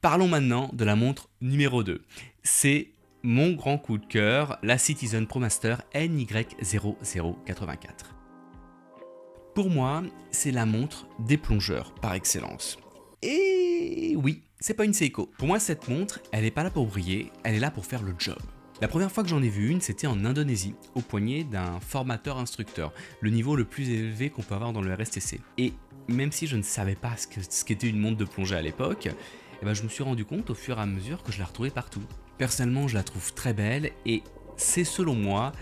Parlons maintenant de la montre numéro 2. C'est mon grand coup de cœur, la Citizen ProMaster NY0084. Pour moi, c'est la montre des plongeurs par excellence. Et oui, c'est pas une Seiko. Pour moi, cette montre, elle est pas là pour briller, elle est là pour faire le job. La première fois que j'en ai vu une, c'était en Indonésie, au poignet d'un formateur-instructeur, le niveau le plus élevé qu'on peut avoir dans le RSTC. Et même si je ne savais pas ce qu'était une montre de plongée à l'époque, je me suis rendu compte au fur et à mesure que je la retrouvais partout. Personnellement, je la trouve très belle et c'est selon moi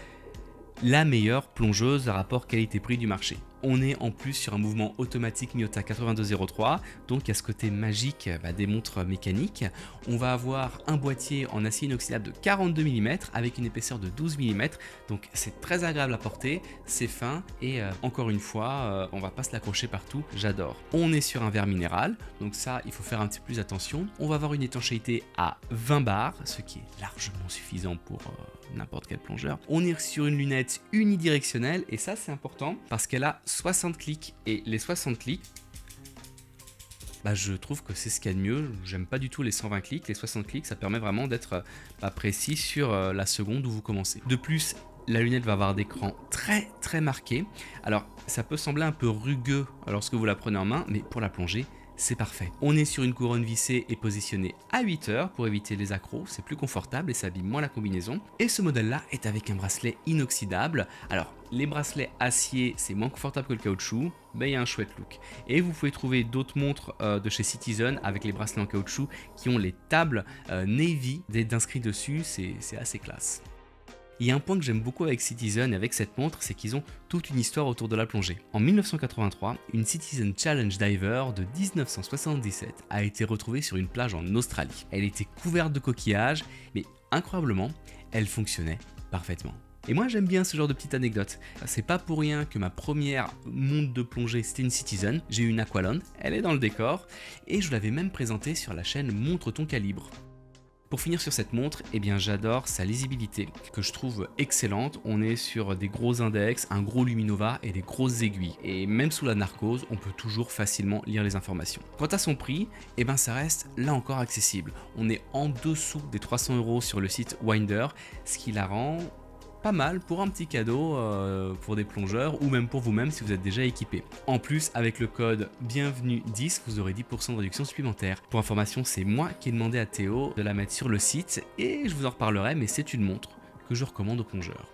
la meilleure plongeuse à rapport qualité-prix du marché. On est en plus sur un mouvement automatique Miyota 8203, donc il y a ce côté magique des montres mécaniques. On va avoir un boîtier en acier inoxydable de 42 mm avec une épaisseur de 12 mm, donc c'est très agréable à porter, c'est fin et encore une fois, on va pas se l'accrocher partout, j'adore. On est sur un verre minéral, donc ça il faut faire un petit peu plus attention. On va avoir une étanchéité à 20 bars, ce qui est largement suffisant pour n'importe quel plongeur. On est sur une lunette unidirectionnelle et ça c'est important parce qu'elle a 60 clics et les 60 clics, je trouve que c'est ce qu'il y a de mieux. J'aime pas du tout les 120 clics, les 60 clics ça permet vraiment d'être précis sur la seconde où vous commencez. De plus, la lunette va avoir d'écran très marqué. Alors ça peut sembler un peu rugueux lorsque vous la prenez en main, mais pour la plongée, c'est parfait. On est sur une couronne vissée et positionnée à 8 heures pour éviter les accros, c'est plus confortable et ça abîme moins la combinaison. Et ce modèle-là est avec un bracelet inoxydable. Alors, les bracelets acier, c'est moins confortable que le caoutchouc, mais il y a un chouette look. Et vous pouvez trouver d'autres montres de chez Citizen avec les bracelets en caoutchouc qui ont les tables Navy d'inscrits dessus, c'est assez classe. Il y a un point que j'aime beaucoup avec Citizen et avec cette montre, c'est qu'ils ont toute une histoire autour de la plongée. En 1983, une Citizen Challenge Diver de 1977 a été retrouvée sur une plage en Australie. Elle était couverte de coquillages, mais incroyablement, elle fonctionnait parfaitement. Et moi j'aime bien ce genre de petite anecdote. C'est pas pour rien que ma première montre de plongée c'était une Citizen. J'ai eu une Aqualon, elle est dans le décor, et je l'avais même présentée sur la chaîne Montre ton calibre. Pour finir sur cette montre, j'adore sa lisibilité que je trouve excellente. On est sur des gros index, un gros luminova et des grosses aiguilles. Et même sous la narcose, on peut toujours facilement lire les informations. Quant à son prix, ça reste là encore accessible. On est en dessous des 300 € sur le site Winder, ce qui la rend pas mal pour un petit cadeau pour des plongeurs ou même pour vous-même si vous êtes déjà équipé. En plus, avec le code bienvenue10, vous aurez 10% de réduction supplémentaire. Pour information, c'est moi qui ai demandé à Théo de la mettre sur le site et je vous en reparlerai, mais c'est une montre que je recommande aux plongeurs.